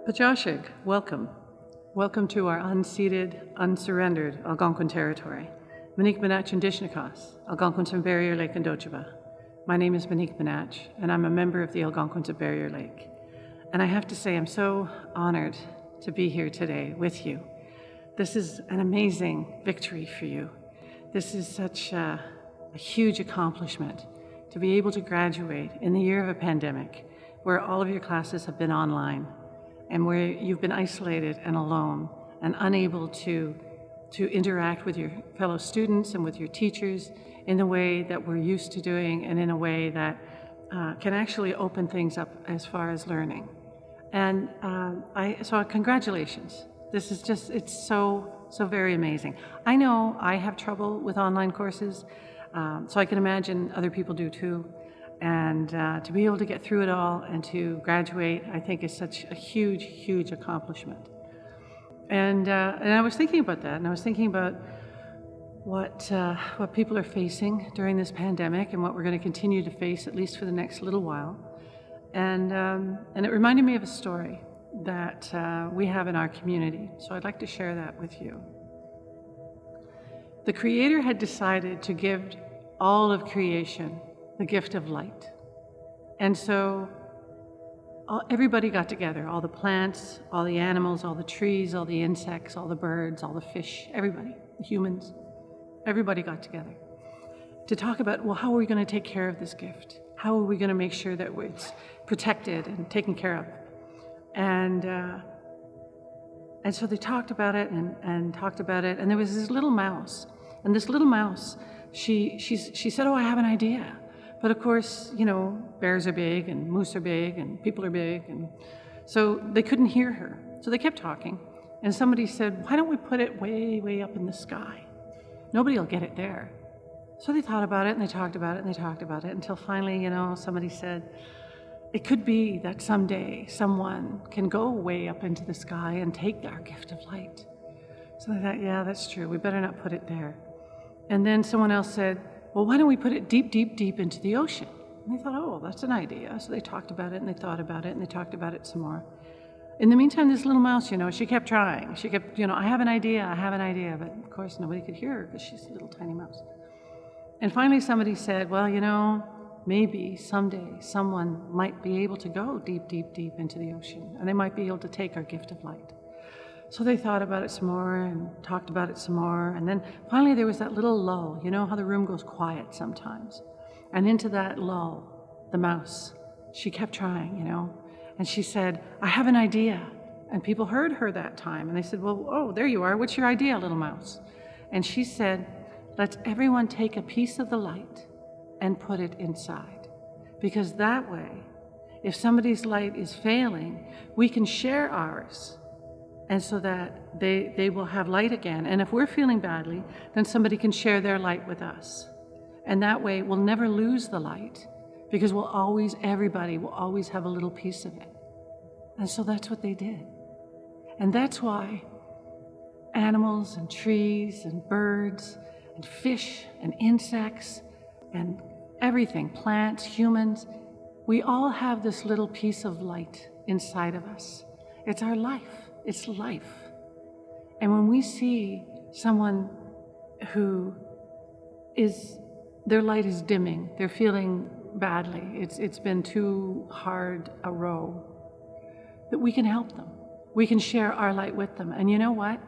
Pajashig, welcome. Welcome to our unceded, unsurrendered Algonquin territory. Monique Benach and Dishnikos, Algonquins from Barrier Lake and Docheba. My name is Monique Benach, and I'm a member of the Algonquins of Barrier Lake. And I have to say, I'm so honored to be here today with you. This is an amazing victory for you. This is such a huge accomplishment to be able to graduate in the year of a pandemic where all of your classes have been online and where you've been isolated and alone and unable to interact with your fellow students and with your teachers in the way that we're used to doing and in a way that can actually open things up as far as learning. And so congratulations. This is just, it's so very amazing. I know I have trouble with online courses, so I can imagine other people do too. And to be able to get through it all and to graduate, I think is such a huge accomplishment. And I was thinking about that, and I was thinking about what people are facing during this pandemic and what we're going to continue to face, at least for the next little while. And it reminded me of a story that we have in our community, so I'd like to share that with you. The Creator had decided to give all of creation the gift of light. And so everybody got together, all the plants, all the animals, all the trees, all the insects, all the birds, all the fish, everybody, the humans, everybody got together to talk about, well, how are we going to take care of this gift? How are we going to make sure that it's protected and taken care of? And so they talked about it and talked about it, and there was this little mouse. And this little mouse, she said, oh, I have an idea. But of course, you know, bears are big and moose are big and people are big. And so they couldn't hear her. So they kept talking. And somebody said, why don't we put it way up in the sky? Nobody will get it there. So they thought about it and they talked about it and they talked about it until finally, you know, somebody said, it could be that someday someone can go way up into the sky and take our gift of light. So I thought, yeah, that's true. We better not put it there. And then someone else said, well, why don't we put it deep into the ocean? And they thought, oh, that's an idea. So they talked about it and they thought about it and they talked about it some more. In the meantime, this little mouse, you know, she kept trying. She kept, you know, I have an idea. But of course, nobody could hear her because she's a little tiny mouse. And finally, somebody said, well, you know, maybe someday someone might be able to go deep into the ocean, and they might be able to take our gift of light. So they thought about it some more and talked about it some more, and then finally there was that little lull. You know how the room goes quiet sometimes? And into that lull, the mouse, she kept trying, you know, and she said, I have an idea. And people heard her that time, and they said, well, oh, there you are. What's your idea, little mouse? And she said, let's everyone take a piece of the light and put it inside. Because that way, if somebody's light is failing, we can share ours. And so that they will have light again. And if we're feeling badly, then somebody can share their light with us. And that way we'll never lose the light because everybody will always have a little piece of it. And so that's what they did. And that's why animals and trees and birds and fish and insects and everything, plants, humans, we all have this little piece of light inside of us. It's our life. It's life. And when we see someone who their light is dimming, they're feeling badly, it's been too hard a row, that we can help them. We can share our light with them. And you know what?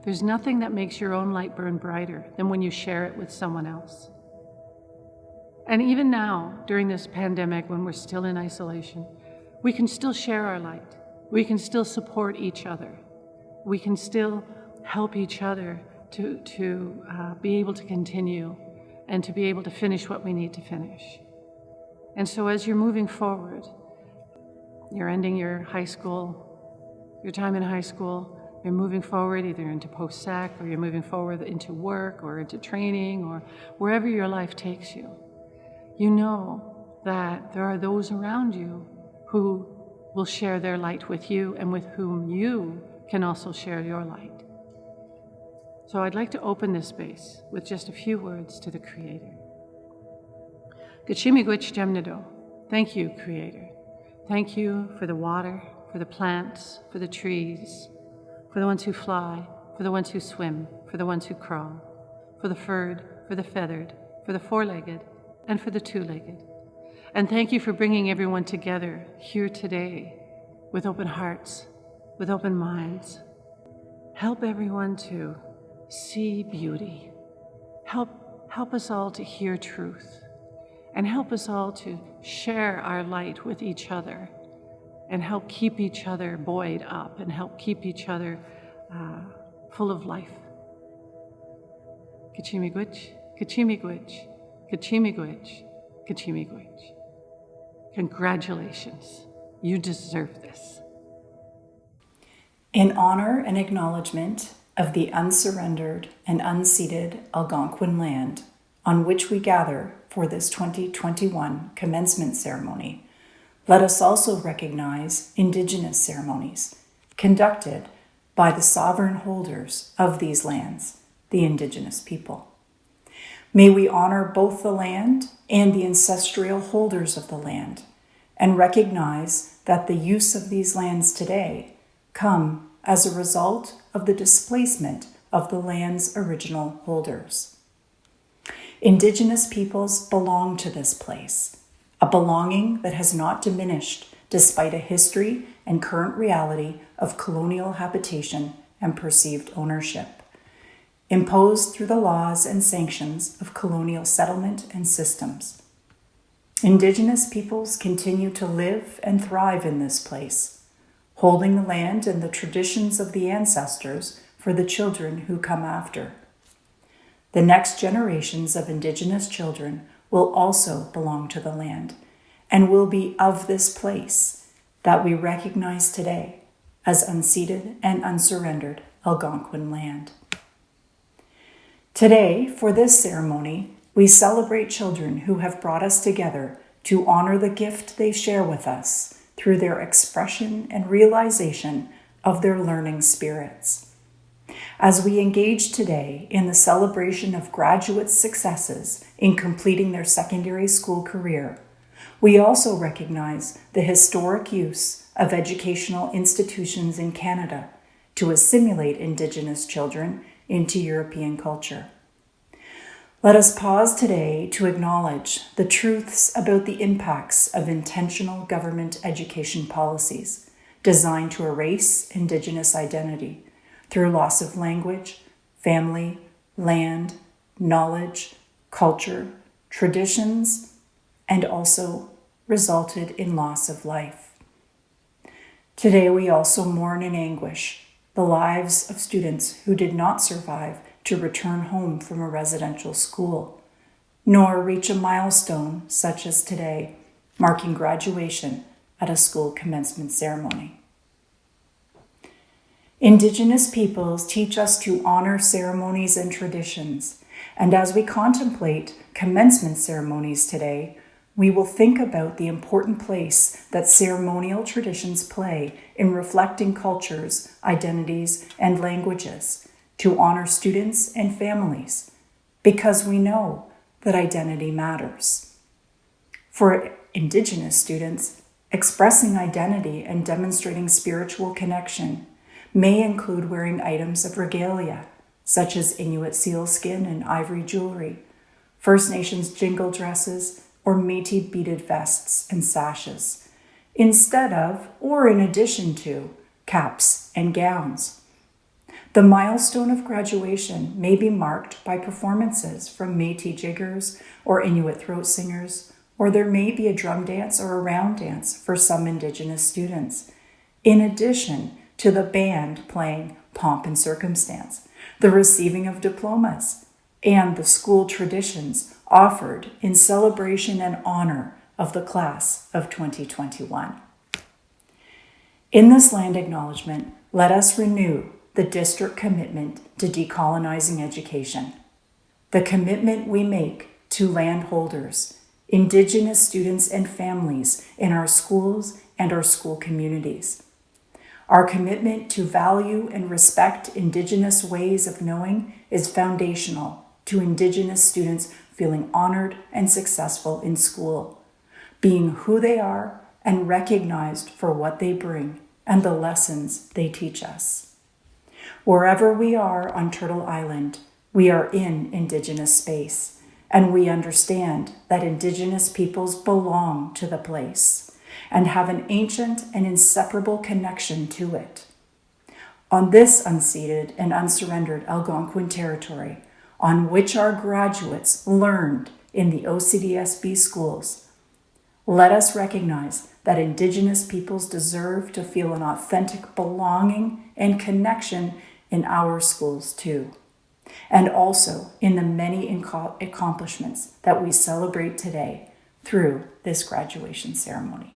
There's nothing that makes your own light burn brighter than when you share it with someone else. And even now, during this pandemic, when we're still in isolation, we can still share our light. We can still support each other. We can still help each other to be able to continue and to be able to finish what we need to finish. And so as you're moving forward, you're ending your time in high school, you're moving forward either into post-sec or you're moving forward into work or into training or wherever your life takes you. You know that there are those around you who will share their light with you and with whom you can also share your light. So I'd like to open this space with just a few words to the Creator. Gachimigwich Jemnado. Thank you, Creator. Thank you for the water, for the plants, for the trees, for the ones who fly, for the ones who swim, for the ones who crawl, for the furred, for the feathered, for the four-legged, and for the two-legged. And thank you for bringing everyone together here today with open hearts, with open minds. Help everyone to see beauty. Help us all to hear truth, and help us all to share our light with each other, and help keep each other buoyed up, and help keep each other full of life. Kachimigwich, kachimigwich, kachimigwich, kachimigwich. Congratulations. You deserve this. In honor and acknowledgement of the unsurrendered and unceded Algonquin land on which we gather for this 2021 commencement ceremony, let us also recognize Indigenous ceremonies conducted by the sovereign holders of these lands, the Indigenous people. May we honor both the land and the ancestral holders of the land, and recognize that the use of these lands today come as a result of the displacement of the land's original holders. Indigenous peoples belong to this place, a belonging that has not diminished despite a history and current reality of colonial habitation and perceived ownership, imposed through the laws and sanctions of colonial settlement and systems. Indigenous peoples continue to live and thrive in this place, holding the land and the traditions of the ancestors for the children who come after. The next generations of Indigenous children will also belong to the land and will be of this place that we recognize today as unceded and unsurrendered Algonquin land. Today, for this ceremony, we celebrate children who have brought us together to honor the gift they share with us through their expression and realization of their learning spirits. As we engage today in the celebration of graduates' successes in completing their secondary school career, we also recognize the historic use of educational institutions in Canada to assimilate Indigenous children into European culture. Let us pause today to acknowledge the truths about the impacts of intentional government education policies designed to erase Indigenous identity through loss of language, family, land, knowledge, culture, traditions, and also resulted in loss of life. Today we also mourn in anguish the lives of students who did not survive to return home from a residential school, nor reach a milestone such as today, marking graduation at a school commencement ceremony. Indigenous peoples teach us to honor ceremonies and traditions, and as we contemplate commencement ceremonies today, we will think about the important place that ceremonial traditions play in reflecting cultures, identities, and languages to honor students and families, because we know that identity matters. For Indigenous students, expressing identity and demonstrating spiritual connection may include wearing items of regalia, such as Inuit sealskin and ivory jewelry, First Nations jingle dresses, or Métis beaded vests and sashes, instead of or in addition to caps and gowns. The milestone of graduation may be marked by performances from Métis jiggers or Inuit throat singers, or there may be a drum dance or a round dance for some Indigenous students, in addition to the band playing Pomp and Circumstance, the receiving of diplomas, and the school traditions offered in celebration and honor of the class of 2021. In this land acknowledgement, let us renew the district commitment to decolonizing education, the commitment we make to landholders, Indigenous students and families in our schools and our school communities. Our commitment to value and respect Indigenous ways of knowing is foundational to Indigenous students feeling honored and successful in school, being who they are and recognized for what they bring and the lessons they teach us. Wherever we are on Turtle Island, we are in Indigenous space, and we understand that Indigenous peoples belong to the place and have an ancient and inseparable connection to it. On this unceded and unsurrendered Algonquin territory, on which our graduates learned in the OCDSB schools, let us recognize that Indigenous peoples deserve to feel an authentic belonging and connection in our schools too, and also in the many accomplishments that we celebrate today through this graduation ceremony.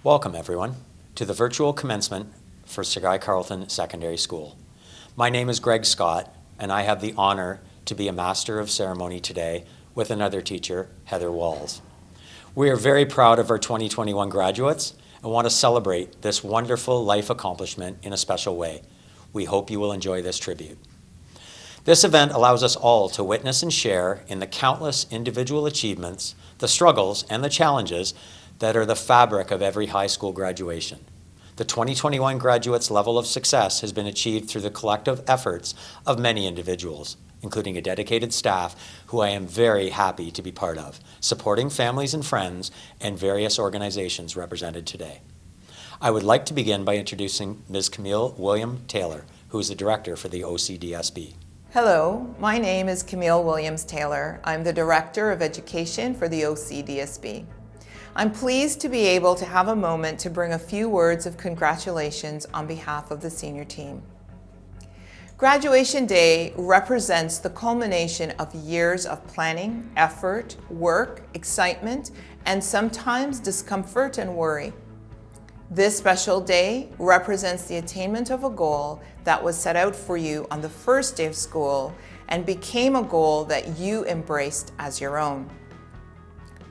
Welcome, everyone, to the virtual commencement for Carleton Secondary School. My name is Greg Scott, and I have the honor to be a Master of Ceremony today with another teacher, Heather Walls. We are very proud of our 2021 graduates and want to celebrate this wonderful life accomplishment in a special way. We hope you will enjoy this tribute. This event allows us all to witness and share in the countless individual achievements, the struggles, and the challenges that are the fabric of every high school graduation. The 2021 graduates' level of success has been achieved through the collective efforts of many individuals, including a dedicated staff who I am very happy to be part of, supporting families and friends and various organizations represented today. I would like to begin by introducing Ms. Camille William Taylor, who is the director for the OCDSB. Hello, my name is Camille Williams Taylor. I'm the Director of Education for the OCDSB. I'm pleased to be able to have a moment to bring a few words of congratulations on behalf of the senior team. Graduation Day represents the culmination of years of planning, effort, work, excitement, and sometimes discomfort and worry. This special day represents the attainment of a goal that was set out for you on the first day of school and became a goal that you embraced as your own.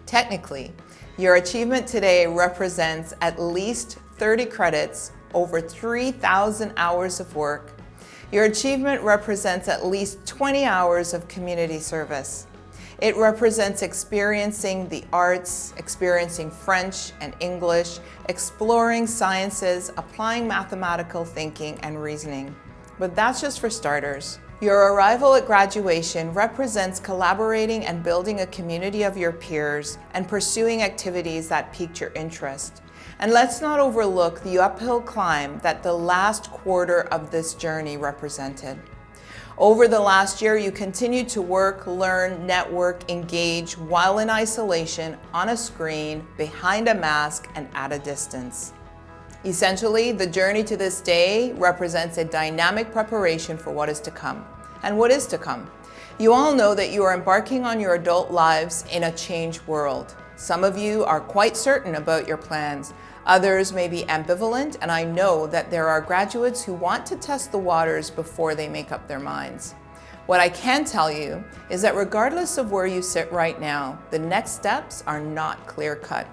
Technically, your achievement today represents at least 30 credits, over 3,000 hours of work. Your achievement represents at least 20 hours of community service. It represents experiencing the arts, experiencing French and English, exploring sciences, applying mathematical thinking and reasoning. But that's just for starters. Your arrival at graduation represents collaborating and building a community of your peers and pursuing activities that piqued your interest. And let's not overlook the uphill climb that the last quarter of this journey represented. Over the last year, you continued to work, learn, network, engage while in isolation, on a screen, behind a mask, and at a distance. Essentially, the journey to this day represents a dynamic preparation for what is to come. And what is to come? You all know that you are embarking on your adult lives in a changed world. Some of you are quite certain about your plans. Others may be ambivalent, and I know that there are graduates who want to test the waters before they make up their minds. What I can tell you is that regardless of where you sit right now, the next steps are not clear-cut.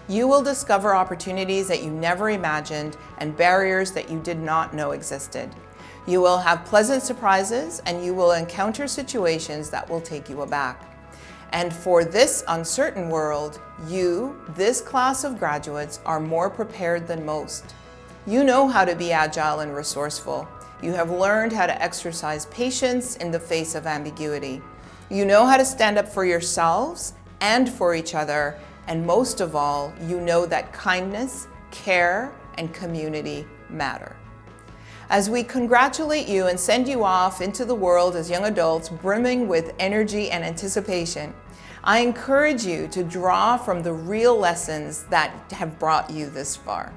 You will discover opportunities that you never imagined and barriers that you did not know existed. You will have pleasant surprises, and you will encounter situations that will take you aback. And for this uncertain world, you, this class of graduates, are more prepared than most. You know how to be agile and resourceful. You have learned how to exercise patience in the face of ambiguity. You know how to stand up for yourselves and for each other, and most of all, you know that kindness, care, and community matter. As we congratulate you and send you off into the world as young adults brimming with energy and anticipation, I encourage you to draw from the real lessons that have brought you this far.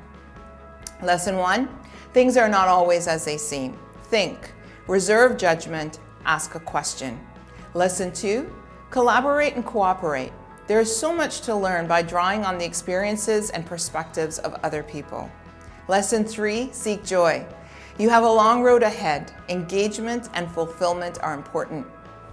Lesson 1, things are not always as they seem. Think, reserve judgment, ask a question. Lesson 2, collaborate and cooperate. There is so much to learn by drawing on the experiences and perspectives of other people. Lesson 3, seek joy. You have a long road ahead. Engagement and fulfillment are important.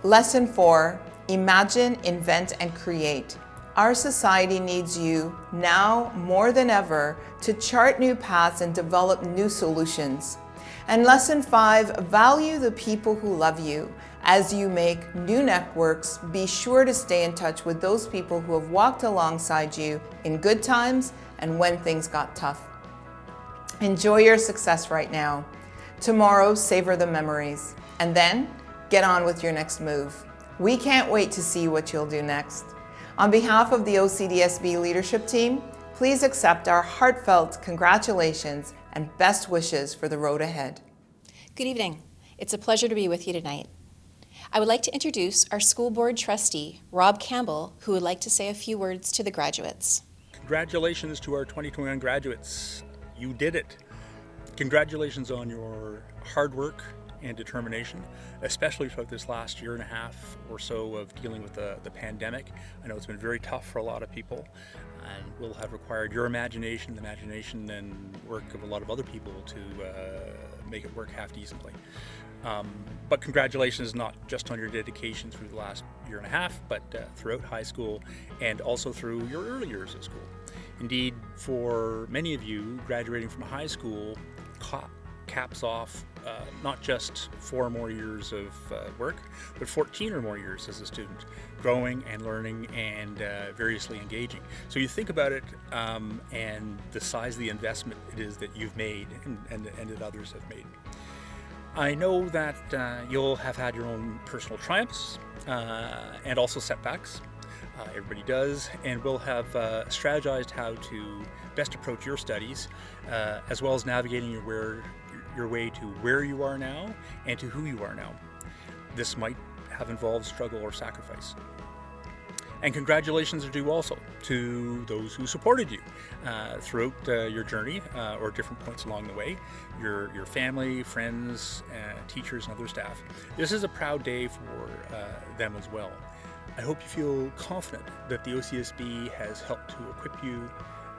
Lesson 4, imagine, invent, and create. Our society needs you now more than ever to chart new paths and develop new solutions. And lesson 5, value the people who love you. As you make new networks, be sure to stay in touch with those people who have walked alongside you in good times and when things got tough. Enjoy your success right now. Tomorrow, savor the memories. And then, get on with your next move. We can't wait to see what you'll do next. On behalf of the OCDSB leadership team, please accept our heartfelt congratulations and best wishes for the road ahead. Good evening. It's a pleasure to be with you tonight. I would like to introduce our school board trustee, Rob Campbell, who would like to say a few words to the graduates. Congratulations to our 2021 graduates. You did it. Congratulations on your hard work and determination, especially throughout this last year and a half or so of dealing with the pandemic. I know it's been very tough for a lot of people and will have required your imagination, the imagination and work of a lot of other people to make it work half decently. But congratulations not just on your dedication through the last year and a half, but throughout high school and also through your early years at school. Indeed, for many of you, graduating from high school caps off not just 4 more years of work, but 14 or more years as a student, growing and learning and variously engaging. So you think about it and the size of the investment it is that you've made and that others have made. I know that you'll have had your own personal triumphs and also setbacks. Everybody does, and we'll have strategized how to best approach your studies, as well as navigating your way to where you are now and to who you are now. This might have involved struggle or sacrifice. And congratulations are due also to those who supported you throughout your journey or different points along the way, your family, friends, teachers, and other staff. This is a proud day for them as well. I hope you feel confident that the OCSB has helped to equip you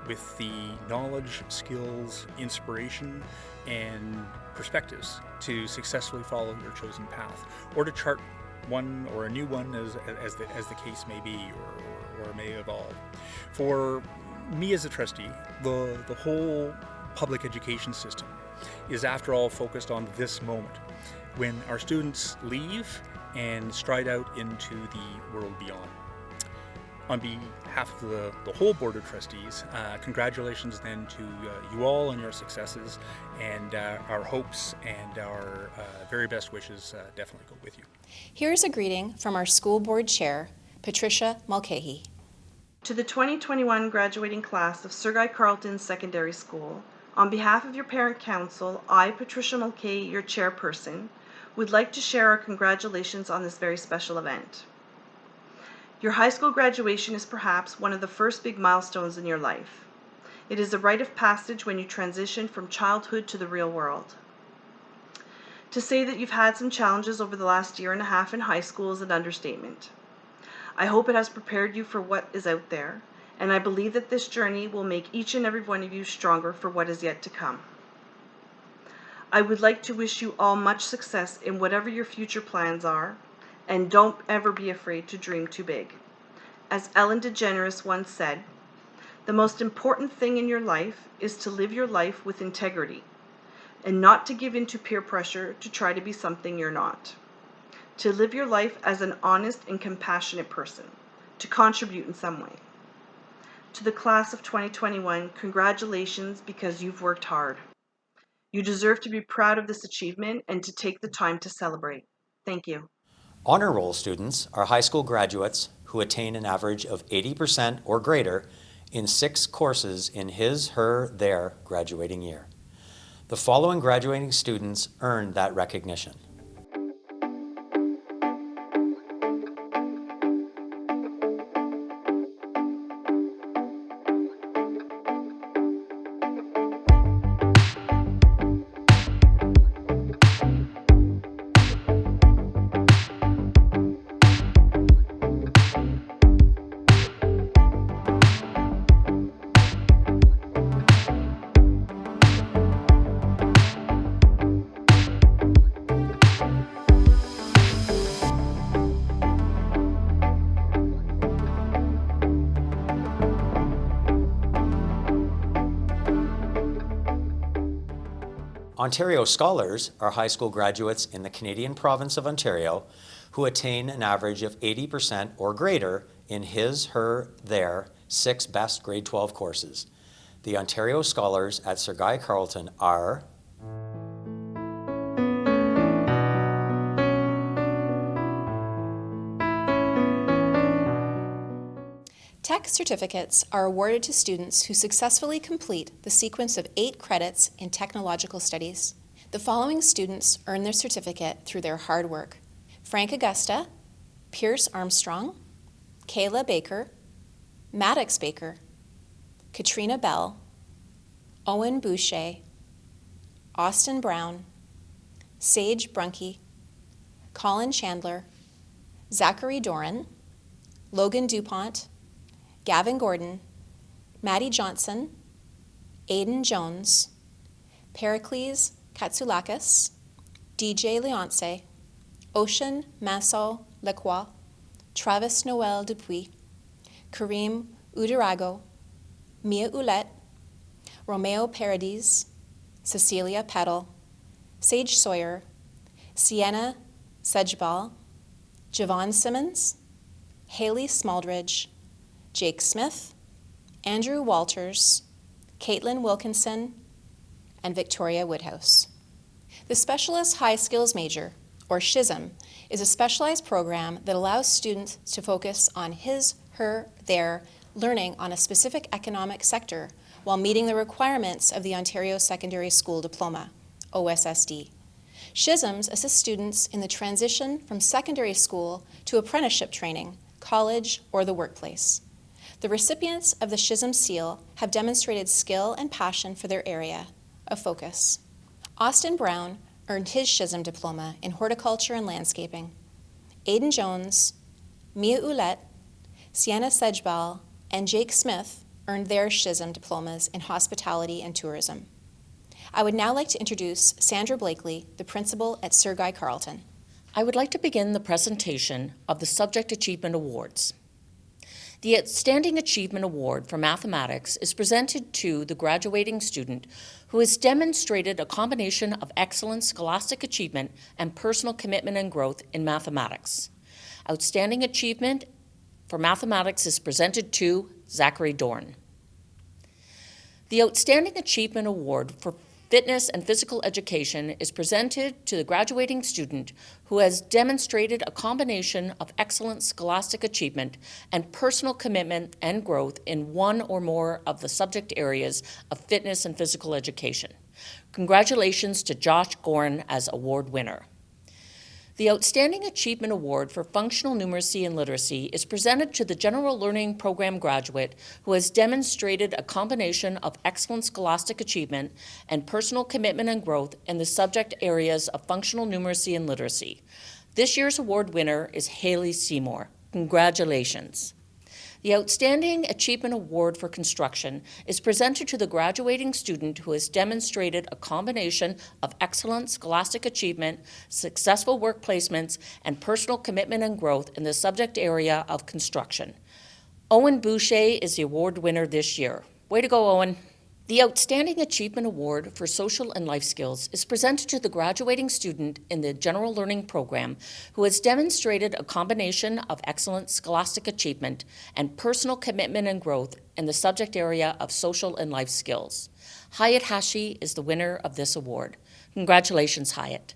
with the knowledge, skills, inspiration, and perspectives to successfully follow your chosen path, or to chart one or a new one as the case may be or may evolve. For me as a trustee, the whole public education system is after all focused on this moment when our students leave and stride out into the world beyond. On behalf of the whole Board of Trustees, congratulations then to you all on your successes, and our hopes and our very best wishes definitely go with you. Here's a greeting from our school board chair, Patricia Mulcahy. To the 2021 graduating class of Sir Guy Carleton Secondary School, on behalf of your parent council, I, Patricia Mulcahy, your chairperson, would like to share our congratulations on this very special event. Your high school graduation is perhaps one of the first big milestones in your life. It is a rite of passage when you transition from childhood to the real world. To say that you've had some challenges over the last year and a half in high school is an understatement. I hope it has prepared you for what is out there, and I believe that this journey will make each and every one of you stronger for what is yet to come. I would like to wish you all much success in whatever your future plans are, and don't ever be afraid to dream too big. As Ellen DeGeneres once said, the most important thing in your life is to live your life with integrity. and not to give in to peer pressure to try to be something you're not. To live your life as an honest and compassionate person, to contribute in some way. To the class of 2021, congratulations because you've worked hard. You deserve to be proud of this achievement and to take the time to celebrate. Thank you. Honor roll students are high school graduates who attain an average of 80% or greater in 6 courses in his, her, their graduating year. The following graduating students earned that recognition. Ontario Scholars are high school graduates in the Canadian province of Ontario who attain an average of 80% or greater in his, her, their 6 best grade 12 courses. The Ontario Scholars at Sir Guy Carleton are Tech certificates are awarded to students who successfully complete the sequence of 8 credits in technological studies. The following students earn their certificate through their hard work: Frank Augusta, Pierce Armstrong, Kayla Baker, Maddox Baker, Katrina Bell, Owen Boucher, Austin Brown, Sage Brunke, Colin Chandler, Zachary Doran, Logan DuPont, Gavin Gordon, Maddie Johnson, Aiden Jones, Pericles Katsoulakis, DJ Leonce, Ocean Massol Lacroix, Travis Noel Dupuis, Kareem Udarago, Mia Ouellette, Romeo Paradis, Cecilia Petal, Sage Sawyer, Sienna Sedgeball, Javon Simmons, Haley Smaldridge, Jake Smith, Andrew Walters, Caitlin Wilkinson, and Victoria Woodhouse. The Specialist High Skills Major, or SHISM, is a specialized program that allows students to focus on his, her, their learning on a specific economic sector while meeting the requirements of the Ontario Secondary School Diploma, OSSD. SHISMs assist students in the transition from secondary school to apprenticeship training, college, or the workplace. The recipients of the SHISM seal have demonstrated skill and passion for their area of focus. Austin Brown earned his SHISM diploma in horticulture and landscaping. Aiden Jones, Mia Ouellette, Sienna Sedgeball, and Jake Smith earned their SHISM diplomas in hospitality and tourism. I would now like to introduce Sandra Blakely, the principal at Sir Guy Carleton. I would like to begin the presentation of the Subject Achievement Awards. The Outstanding Achievement Award for Mathematics is presented to the graduating student who has demonstrated a combination of excellent scholastic achievement and personal commitment and growth in mathematics. Outstanding Achievement for Mathematics is presented to Zachary Dorn. The Outstanding Achievement Award for Fitness and Physical Education is presented to the graduating student who has demonstrated a combination of excellent scholastic achievement and personal commitment and growth in one or more of the subject areas of fitness and physical education. Congratulations to Josh Gorin as award winner. The Outstanding Achievement Award for Functional Numeracy and Literacy is presented to the General Learning Program graduate who has demonstrated a combination of excellent scholastic achievement and personal commitment and growth in the subject areas of functional numeracy and literacy. This year's award winner is Haley Seymour. Congratulations. The Outstanding Achievement Award for Construction is presented to the graduating student who has demonstrated a combination of excellent scholastic achievement, successful work placements, and personal commitment and growth in the subject area of construction. Owen Boucher is the award winner this year. Way to go, Owen. The Outstanding Achievement Award for Social and Life Skills is presented to the graduating student in the General Learning Program who has demonstrated a combination of excellent scholastic achievement and personal commitment and growth in the subject area of social and life skills. Hyatt Hashi is the winner of this award. Congratulations, Hyatt.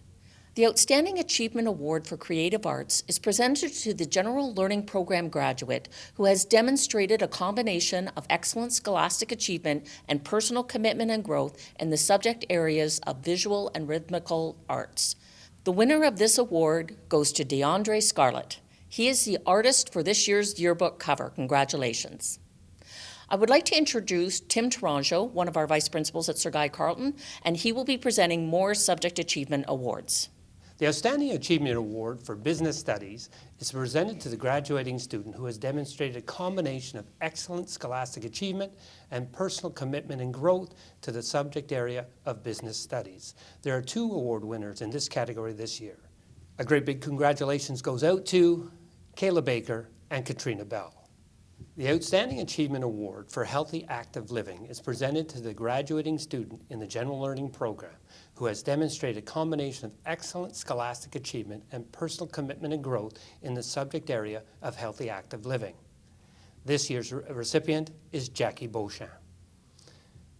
The Outstanding Achievement Award for Creative Arts is presented to the General Learning Program graduate who has demonstrated a combination of excellent scholastic achievement and personal commitment and growth in the subject areas of visual and rhythmical arts. The winner of this award goes to DeAndre Scarlett. He is the artist for this year's yearbook cover. Congratulations. I would like to introduce Tim Taranjo, one of our vice principals at Sir Guy Carleton, and he will be presenting more subject achievement awards. The Outstanding Achievement Award for Business Studies is presented to the graduating student who has demonstrated a combination of excellent scholastic achievement and personal commitment and growth to the subject area of business studies. There are 2 award winners in this category this year. A great big congratulations goes out to Kayla Baker and Katrina Bell. The Outstanding Achievement Award for Healthy Active Living is presented to the graduating student in the General Learning Program who has demonstrated a combination of excellent scholastic achievement and personal commitment and growth in the subject area of healthy active living. This year's recipient is Jackie Beauchamp.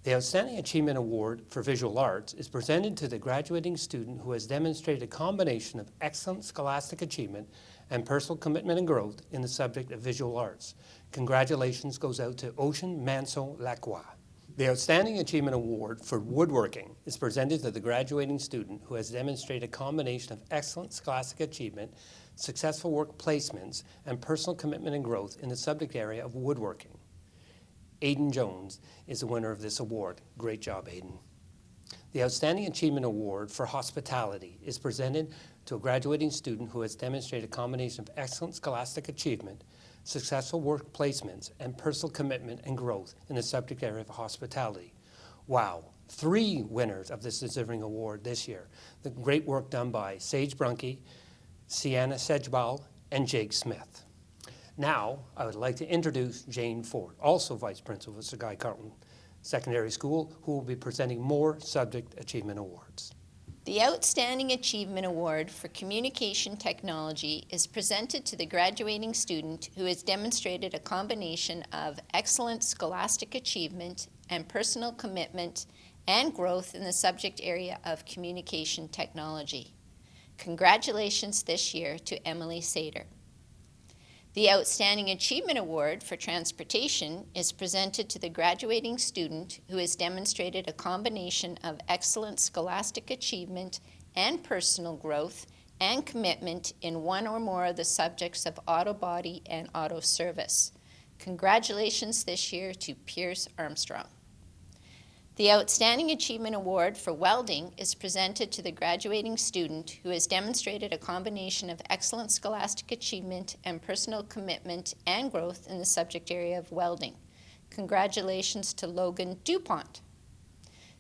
The Outstanding Achievement Award for Visual Arts is presented to the graduating student who has demonstrated a combination of excellent scholastic achievement and personal commitment and growth in the subject of visual arts. Congratulations goes out to Ocean Manson Lacroix. The Outstanding Achievement Award for Woodworking is presented to the graduating student who has demonstrated a combination of excellent scholastic achievement, successful work placements, and personal commitment and growth in the subject area of woodworking. Aidan Jones is the winner of this award. Great job, Aidan. The Outstanding Achievement Award for Hospitality is presented to a graduating student who has demonstrated a combination of excellent scholastic achievement, successful work placements, and personal commitment and growth in the subject area of hospitality. Wow, 3 winners of this deserving award this year. The great work done by Sage Brunke, Sienna Sedgebal, and Jake Smith. Now, I would like to introduce Jane Ford, also Vice Principal of Sir Guy Carleton Secondary School, who will be presenting more Subject Achievement Awards. The Outstanding Achievement Award for Communication Technology is presented to the graduating student who has demonstrated a combination of excellent scholastic achievement and personal commitment and growth in the subject area of communication technology. Congratulations this year to Emily Sater. The Outstanding Achievement Award for Transportation is presented to the graduating student who has demonstrated a combination of excellent scholastic achievement and personal growth and commitment in one or more of the subjects of auto body and auto service. Congratulations this year to Pierce Armstrong. The Outstanding Achievement Award for Welding is presented to the graduating student who has demonstrated a combination of excellent scholastic achievement and personal commitment and growth in the subject area of welding. Congratulations to Logan DuPont.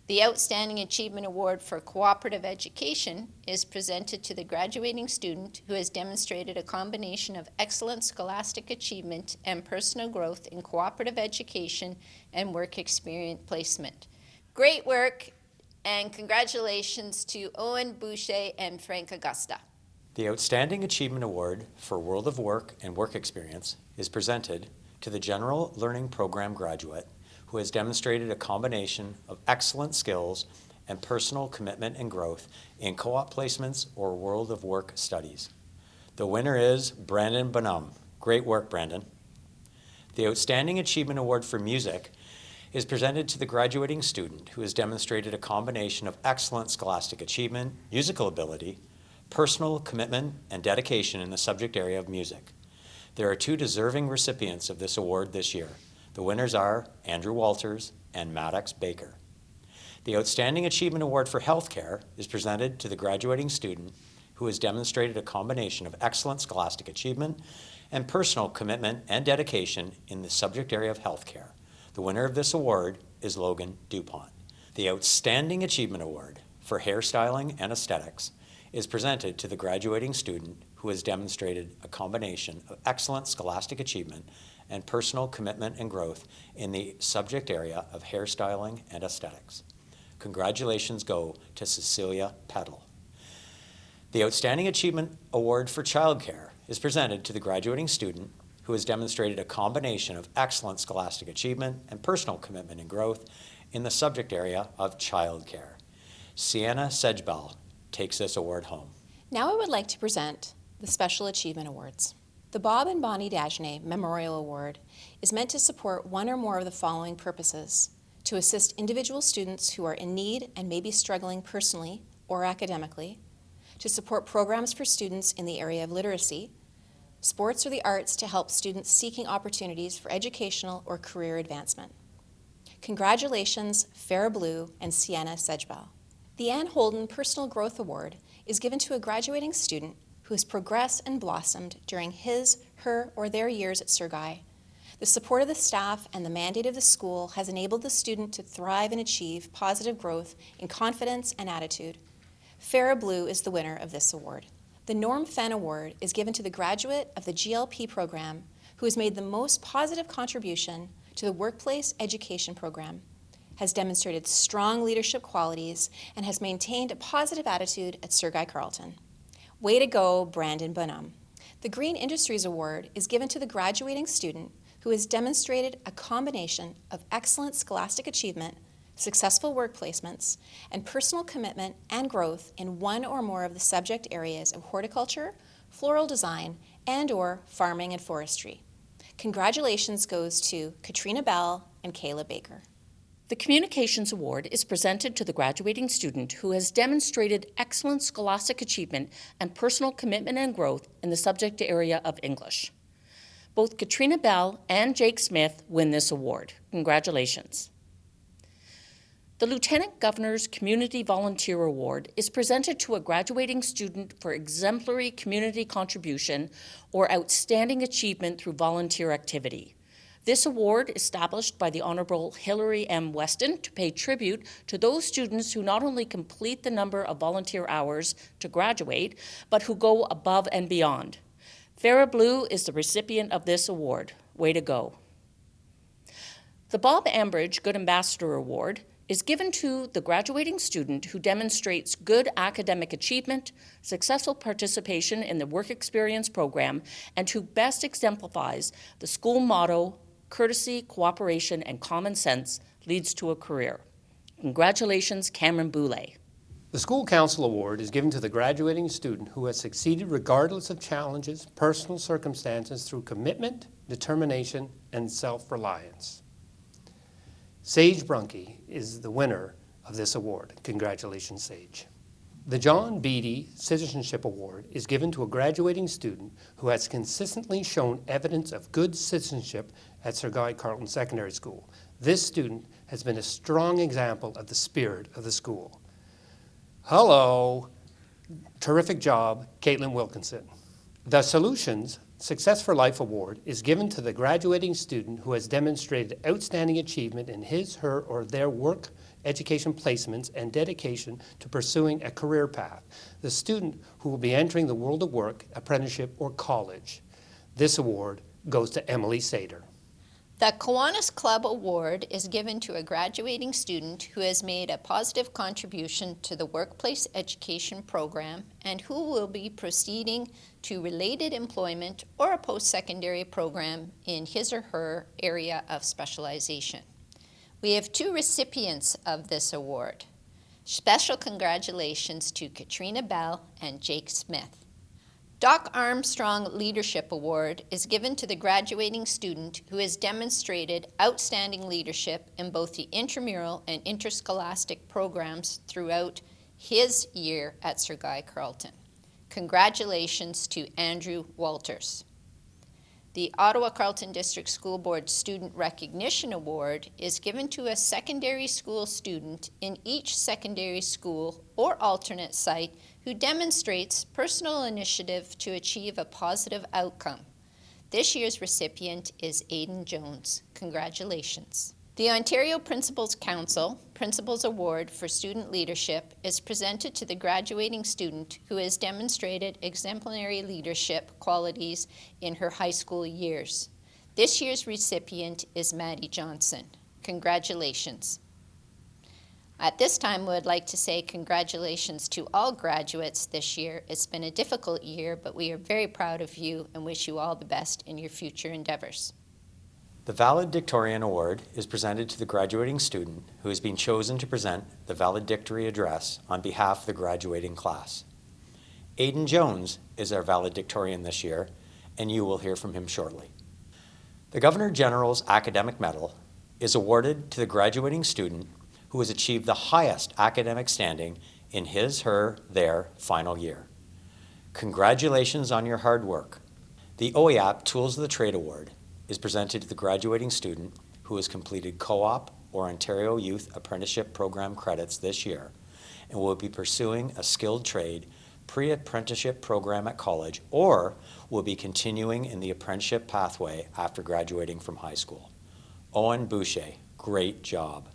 The Outstanding Achievement Award for Cooperative Education is presented to the graduating student who has demonstrated a combination of excellent scholastic achievement and personal growth in cooperative education and work experience placement. Great work, and congratulations to Owen Boucher and Frank Augusta. The Outstanding Achievement Award for World of Work and Work Experience is presented to the General Learning Program graduate who has demonstrated a combination of excellent skills and personal commitment and growth in co-op placements or World of Work studies. The winner is Brandon Bonham. Great work, Brandon. The Outstanding Achievement Award for Music is presented to the graduating student who has demonstrated a combination of excellent scholastic achievement, musical ability, personal commitment, and dedication in the subject area of music. There are 2 deserving recipients of this award this year. The winners are Andrew Walters and Maddox Baker. The Outstanding Achievement Award for Healthcare is presented to the graduating student who has demonstrated a combination of excellent scholastic achievement and personal commitment and dedication in the subject area of healthcare. The winner of this award is Logan DuPont. The Outstanding Achievement Award for Hairstyling and Aesthetics is presented to the graduating student who has demonstrated a combination of excellent scholastic achievement and personal commitment and growth in the subject area of hairstyling and aesthetics. Congratulations go to Cecilia Peddle. The Outstanding Achievement Award for Childcare is presented to the graduating student who has demonstrated a combination of excellent scholastic achievement and personal commitment and growth in the subject area of childcare. Sienna Sedgebell takes this award home. Now I would like to present the Special Achievement Awards. The Bob and Bonnie Dagenet Memorial Award is meant to support one or more of the following purposes: to assist individual students who are in need and may be struggling personally or academically, to support programs for students in the area of literacy, sports or the arts to help students seeking opportunities for educational or career advancement. Congratulations, Farah Blue and Sienna Sedgebell. The Ann Holden Personal Growth Award is given to a graduating student who has progressed and blossomed during his, her, or their years at Sir Guy. The support of the staff and the mandate of the school has enabled the student to thrive and achieve positive growth in confidence and attitude. Farah Blue is the winner of this award. The Norm Fenn Award is given to the graduate of the GLP program who has made the most positive contribution to the workplace education program, has demonstrated strong leadership qualities, and has maintained a positive attitude at Sir Guy Carleton. Way to go, Brandon Bonham. The Green Industries Award is given to the graduating student who has demonstrated a combination of excellent scholastic achievement, successful work placements, and personal commitment and growth in one or more of the subject areas of horticulture, floral design, and/or farming and forestry. Congratulations goes to Katrina Bell and Kayla Baker. The Communications Award is presented to the graduating student who has demonstrated excellent scholastic achievement and personal commitment and growth in the subject area of English. Both Katrina Bell and Jake Smith win this award. Congratulations. The Lieutenant Governor's Community Volunteer Award is presented to a graduating student for exemplary community contribution or outstanding achievement through volunteer activity. This award, established by the Honourable Hilary M. Weston to pay tribute to those students who not only complete the number of volunteer hours to graduate, but who go above and beyond. Farah Blue is the recipient of this award. Way to go. The Bob Ambridge Good Ambassador Award is given to the graduating student who demonstrates good academic achievement, successful participation in the work experience program, and who best exemplifies the school motto, courtesy, cooperation, and common sense leads to a career. Congratulations, Cameron Boulay. The School Council Award is given to the graduating student who has succeeded regardless of challenges, personal circumstances through commitment, determination, and self-reliance. Sage Brunke is the winner of this award. Congratulations, Sage. The John Beatty Citizenship Award is given to a graduating student who has consistently shown evidence of good citizenship at Sir Guy Carleton Secondary School. This student has been a strong example of the spirit of the school. Hello. Terrific job, Caitlin Wilkinson. The Solutions Success for Life Award is given to the graduating student who has demonstrated outstanding achievement in his, her, or their work, education placements, and dedication to pursuing a career path. The student who will be entering the world of work, apprenticeship, or college. This award goes to Emily Sater. The Kiwanis Club Award is given to a graduating student who has made a positive contribution to the workplace education program and who will be proceeding to related employment or a post-secondary program in his or her area of specialization. We have two recipients of this award. Special congratulations to Katrina Bell and Jake Smith. Doc Armstrong Leadership Award is given to the graduating student who has demonstrated outstanding leadership in both the intramural and interscholastic programs throughout his year at Sir Guy Carleton. Congratulations to Andrew Walters. The Ottawa Carleton District School Board Student Recognition Award is given to a secondary school student in each secondary school or alternate site who demonstrates personal initiative to achieve a positive outcome. This year's recipient is Aidan Jones. Congratulations. The Ontario Principals Council Principals Award for Student Leadership is presented to the graduating student who has demonstrated exemplary leadership qualities in her high school years. This year's recipient is Maddie Johnson. Congratulations. At this time, we would like to say congratulations to all graduates this year. It's been a difficult year, but we are very proud of you and wish you all the best in your future endeavors. The Valedictorian Award is presented to the graduating student who has been chosen to present the valedictory address on behalf of the graduating class. Aidan Jones is our valedictorian this year, and you will hear from him shortly. The Governor General's Academic Medal is awarded to the graduating student who has achieved the highest academic standing in his, her, their final year. Congratulations on your hard work. The OEAP Tools of the Trade Award is presented to the graduating student who has completed co-op or Ontario Youth Apprenticeship Program credits this year and will be pursuing a skilled trade pre-apprenticeship program at college or will be continuing in the apprenticeship pathway after graduating from high school. Owen Boucher, great job.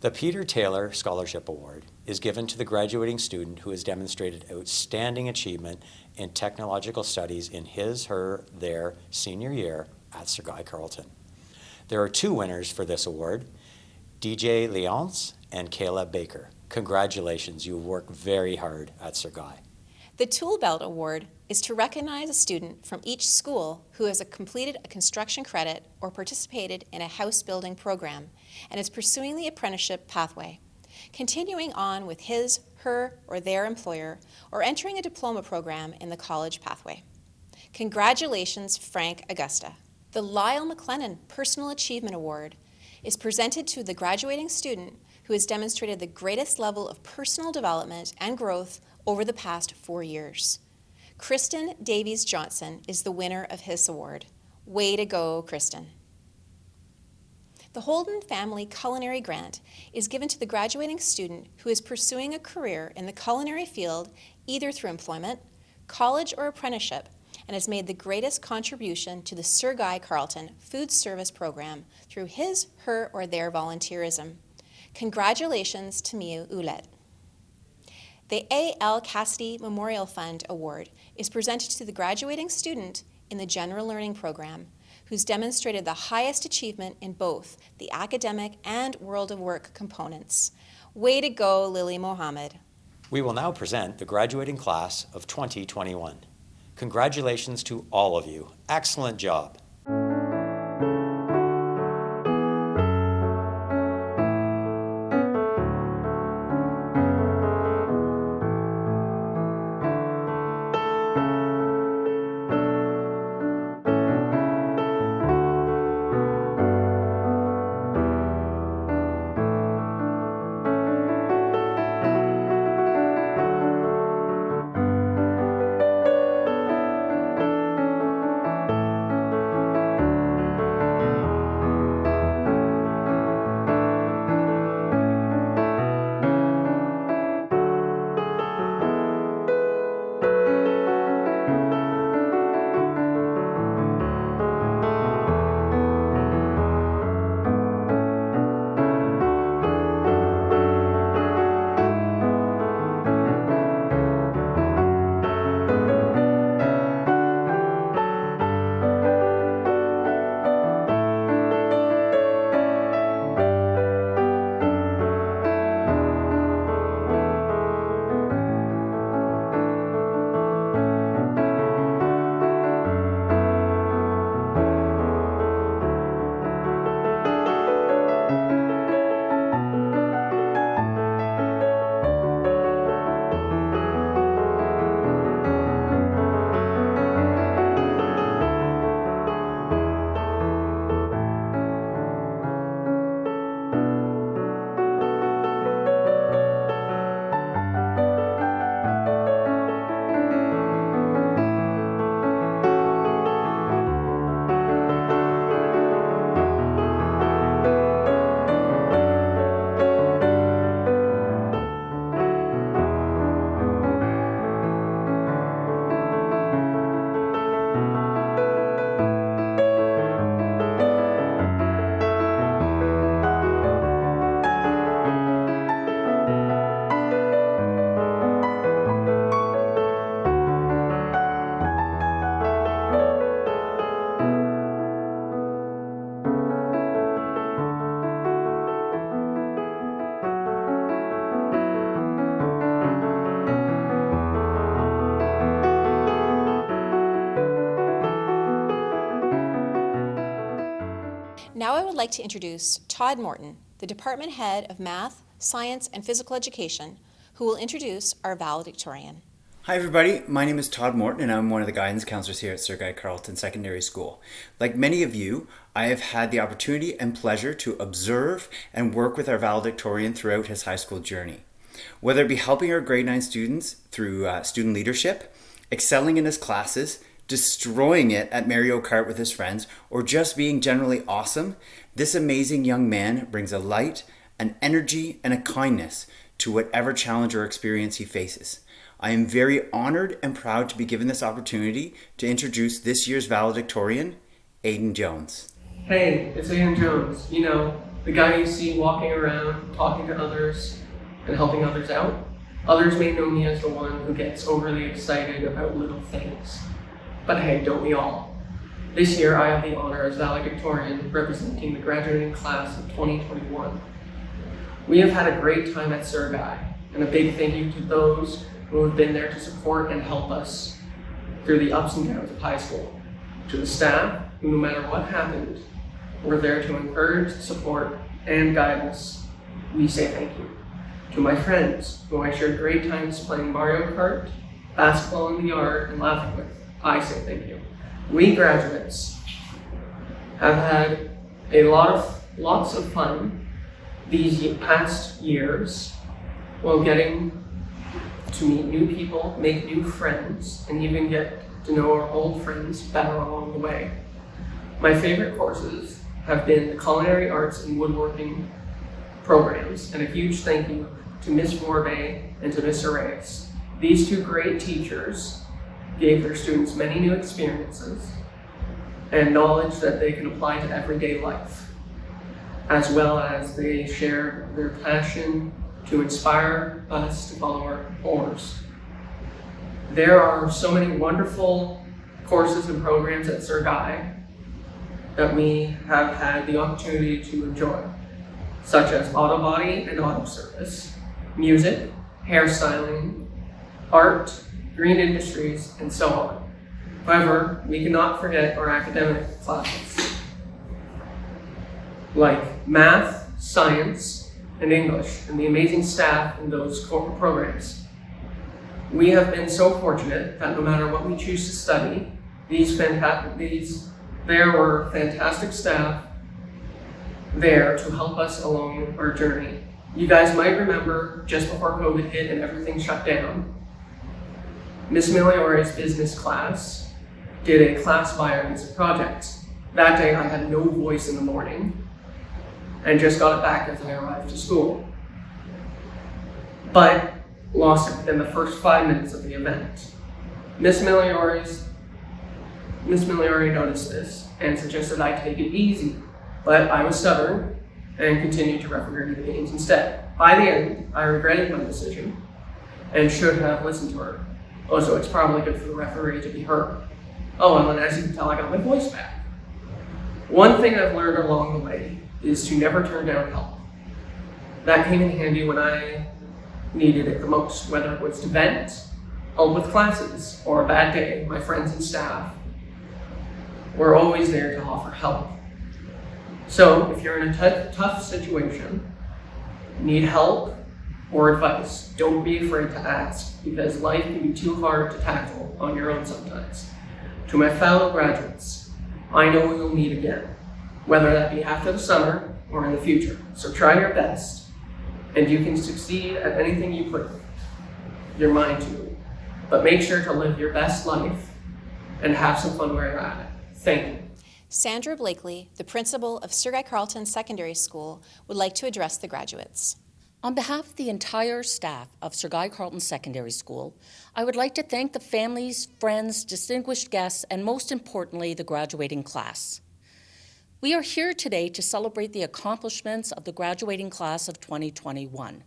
The Peter Taylor Scholarship Award is given to the graduating student who has demonstrated outstanding achievement in technological studies in his, her, their senior year at Sir Guy Carleton. There are two winners for this award, DJ Leonce and Kayla Baker. Congratulations, you've worked very hard at Sir Guy. The Tool Belt Award is to recognize a student from each school who has completed a construction credit or participated in a house building program and is pursuing the apprenticeship pathway, continuing on with his, her, or their employer, or entering a diploma program in the college pathway. Congratulations, Frank Augusta. The Lyle McLennan Personal Achievement Award is presented to the graduating student who has demonstrated the greatest level of personal development and growth over the past 4 years. Kristen Davies Johnson is the winner of his award. Way to go, Kristen. The Holden Family Culinary Grant is given to the graduating student who is pursuing a career in the culinary field either through employment, college, or apprenticeship, and has made the greatest contribution to the Sir Guy Carleton Food Service Program through his, her, or their volunteerism. Congratulations to Mia Ouellette. The A.L. Cassidy Memorial Fund Award is presented to the graduating student in the General Learning Program who's demonstrated the highest achievement in both the academic and world of work components. Way to go, Lily Mohammed. We will now present the graduating class of 2021. Congratulations to all of you. Excellent job. like to introduce Todd Morton, the Department Head of Math, Science, and Physical Education, who will introduce our valedictorian. Hi everybody, my name is Todd Morton and I'm one of the guidance counselors here at Sir Guy Carleton Secondary School. Like many of you, I have had the opportunity and pleasure to observe and work with our valedictorian throughout his high school journey. Whether it be helping our grade 9 students through student leadership, excelling in his classes, destroying it at Mario Kart with his friends, or just being generally awesome, this amazing young man brings a light, an energy, and a kindness to whatever challenge or experience he faces. I am very honored and proud to be given this opportunity to introduce this year's valedictorian, Aiden Jones. Hey, it's Aiden Jones. You know, the guy you see walking around, talking to others, and helping others out. Others may know me as the one who gets overly excited about little things. But hey, don't we all? This year I have the honor as valedictorian representing the graduating class of 2021. We have had a great time at Sir Guy, and a big thank you to those who have been there to support and help us through the ups and downs of high school. To the staff, who no matter what happened, were there to encourage, support, and guide us, we say thank you. To my friends, who I shared great times playing Mario Kart, basketball in the yard, and laughing with, I say thank you. We graduates have had lots of fun these past years while getting to meet new people, make new friends, and even get to know our old friends better along the way. My favorite courses have been the culinary arts and woodworking programs, and a huge thank you to Miss Morbay and to Miss Reyes. These two great teachers gave their students many new experiences and knowledge that they can apply to everyday life, as well as they shared their passion to inspire us to follow our oars. There are so many wonderful courses and programs at Sir Guy that we have had the opportunity to enjoy, such as auto body and auto service, music, hairstyling, art, green industries, and so on. However, we cannot forget our academic classes, like math, science, and English, and the amazing staff in those programs. We have been so fortunate that no matter what we choose to study, there were fantastic staff there to help us along our journey. You guys might remember just before COVID hit and everything shut down, Miss Migliore's business class did a class violence project. That day I had no voice in the morning and just got it back as I arrived to school, but lost it within the first 5 minutes of the event. Miss Migliore noticed this and suggested I take it easy, but I was stubborn and continued to referee the games instead. By the end, I regretted my decision and should have listened to her. Also, it's probably good for the referee to be heard. Oh, and as you can tell, I got my voice back. One thing I've learned along the way is to never turn down help. That came in handy when I needed it the most, whether it was to vent, help with classes, or a bad day. My friends and staff were always there to offer help. So if you're in a tough situation, need help or advice, don't be afraid to ask, because life can be too hard to tackle on your own sometimes. To my fellow graduates, I know we will meet again, whether that be after the summer or in the future. So try your best, and you can succeed at anything you put your mind to. But make sure to live your best life and have some fun where you're at it. Thank you. Sandra Blakely, the principal of Sir Guy Carleton Secondary School, would like to address the graduates. On behalf of the entire staff of Sir Guy Carleton Secondary School, I would like to thank the families, friends, distinguished guests, and most importantly, the graduating class. We are here today to celebrate the accomplishments of the graduating class of 2021.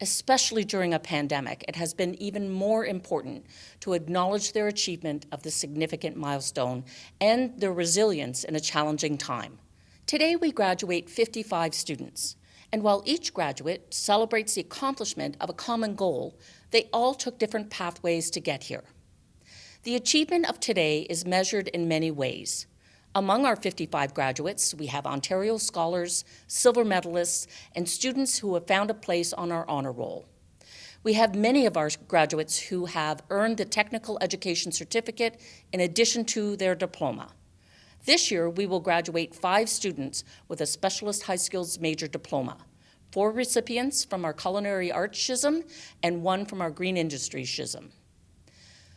Especially during a pandemic, it has been even more important to acknowledge their achievement of this significant milestone and their resilience in a challenging time. Today, we graduate 55 students. And while each graduate celebrates the accomplishment of a common goal, they all took different pathways to get here. The achievement of today is measured in many ways. Among our 55 graduates, we have Ontario scholars, silver medalists, and students who have found a place on our honor roll. We have many of our graduates who have earned the technical education certificate in addition to their diploma. This year, we will graduate 5 students with a specialist high skills major diploma, 4 recipients from our culinary arts SHISM, and 1 from our green industry SHISM.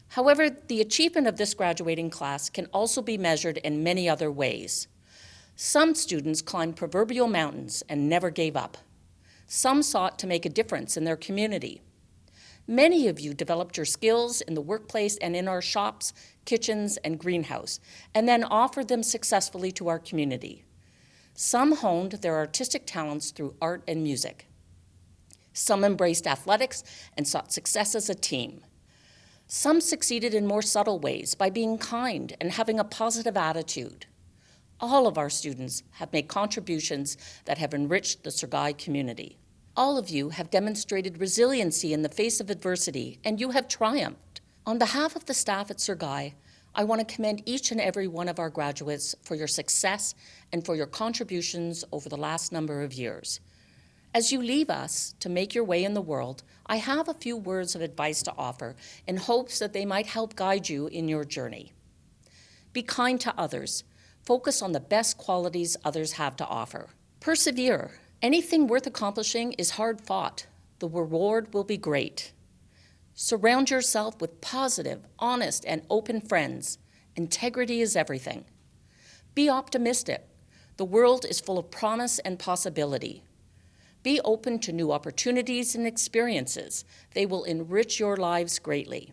However, the achievement of this graduating class can also be measured in many other ways. Some students climbed proverbial mountains and never gave up. Some sought to make a difference in their community. Many of you developed your skills in the workplace and in our shops, kitchens, and greenhouse, and then offered them successfully to our community. Some honed their artistic talents through art and music. Some embraced athletics and sought success as a team. Some succeeded in more subtle ways by being kind and having a positive attitude. All of our students have made contributions that have enriched the Sir Guy community. All of you have demonstrated resiliency in the face of adversity, and you have triumphed. On behalf of the staff at Sir Guy, I want to commend each and every one of our graduates for your success and for your contributions over the last number of years. As you leave us to make your way in the world, I have a few words of advice to offer in hopes that they might help guide you in your journey. Be kind to others. Focus on the best qualities others have to offer. Persevere. Anything worth accomplishing is hard fought. The reward will be great. Surround yourself with positive, honest, and open friends. Integrity is everything. Be optimistic. The world is full of promise and possibility. Be open to new opportunities and experiences. They will enrich your lives greatly.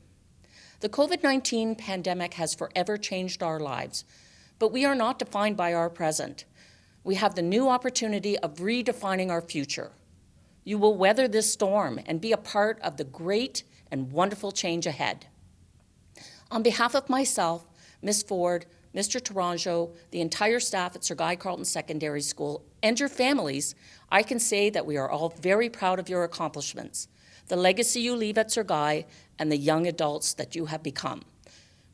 The COVID-19 pandemic has forever changed our lives, but we are not defined by our present. We have the new opportunity of redefining our future. You will weather this storm and be a part of the great and wonderful change ahead. On behalf of myself, Ms. Ford, Mr. Tourangeau, the entire staff at Sir Guy Carleton Secondary School, and your families, I can say that we are all very proud of your accomplishments, the legacy you leave at Sir Guy, and the young adults that you have become.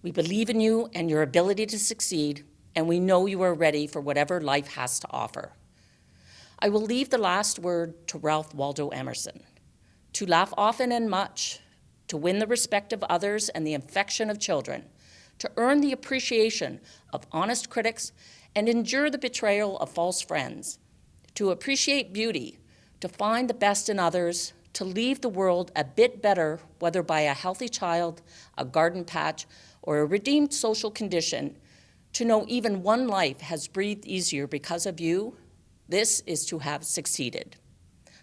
We believe in you and your ability to succeed, and we know you are ready for whatever life has to offer. I will leave the last word to Ralph Waldo Emerson. To laugh often and much, to win the respect of others and the affection of children, to earn the appreciation of honest critics and endure the betrayal of false friends, to appreciate beauty, to find the best in others, to leave the world a bit better, whether by a healthy child, a garden patch, or a redeemed social condition, to know even one life has breathed easier because of you, this is to have succeeded.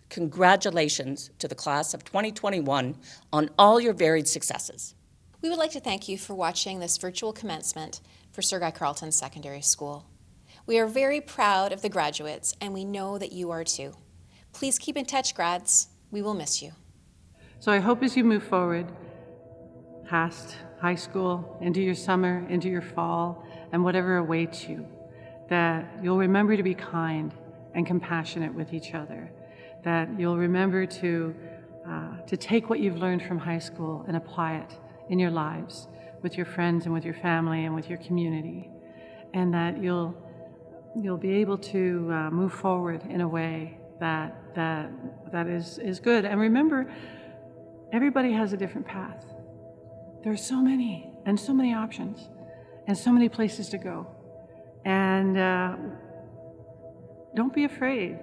Congratulations to the class of 2021 on all your varied successes. We would like to thank you for watching this virtual commencement for Sir Guy Carleton Secondary School. We are very proud of the graduates, and we know that you are too. Please keep in touch, grads. We will miss you. So I hope as you move forward, past high school, into your summer, into your fall, and whatever awaits you, that you'll remember to be kind and compassionate with each other, that you'll remember to take what you've learned from high school and apply it in your lives with your friends and with your family and with your community, and that you'll be able to move forward in a way that is good. And remember, everybody has a different path. There are so many options and so many places to go. And don't be afraid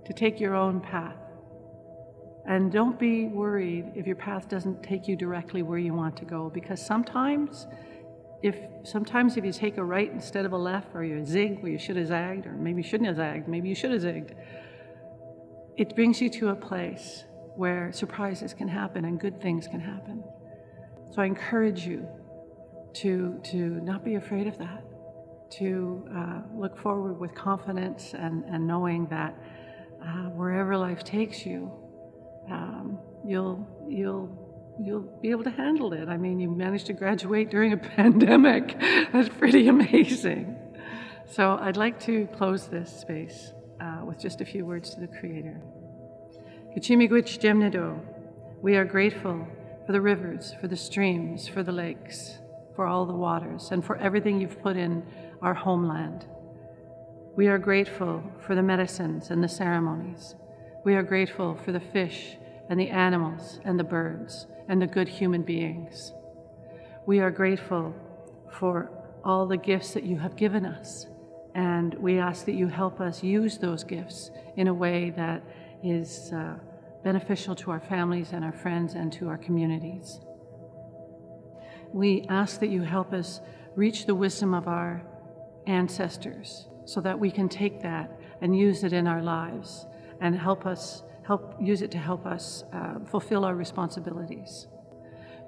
to take your own path. And don't be worried if your path doesn't take you directly where you want to go, because sometimes if you take a right instead of a left, or you zig where you should have zagged, or maybe you shouldn't have zagged, maybe you should have zigged, it brings you to a place where surprises can happen and good things can happen. So I encourage you to not be afraid of that, to look forward with confidence and knowing that wherever life takes you, you'll be able to handle it. I mean, you managed to graduate during a pandemic. That's pretty amazing. So I'd like to close this space with just a few words to the Creator. Kachimigwich Jemnido, we are grateful for the rivers, for the streams, for the lakes. for all the waters and for everything you've put in our homeland. We are grateful for the medicines and the ceremonies. We are grateful for the fish and the animals and the birds and the good human beings. We are grateful for all the gifts that you have given us, and we ask that you help us use those gifts in a way that is beneficial to our families and our friends and to our communities. We ask that you help us reach the wisdom of our ancestors so that we can take that and use it in our lives and use it to help us fulfill our responsibilities.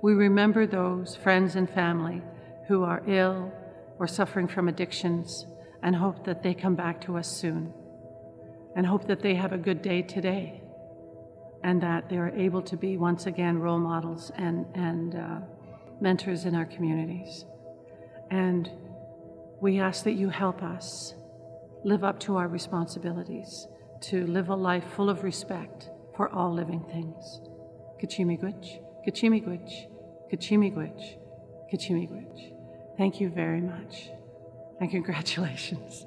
We remember those friends and family who are ill or suffering from addictions and hope that they come back to us soon, and hope that they have a good day today and that they are able to be once again role models and mentors in our communities. And we ask that you help us live up to our responsibilities, to live a life full of respect for all living things. Kachimigwich, Kachimigwich, Kachimigwich, Kachimigwich. Thank you very much, and congratulations.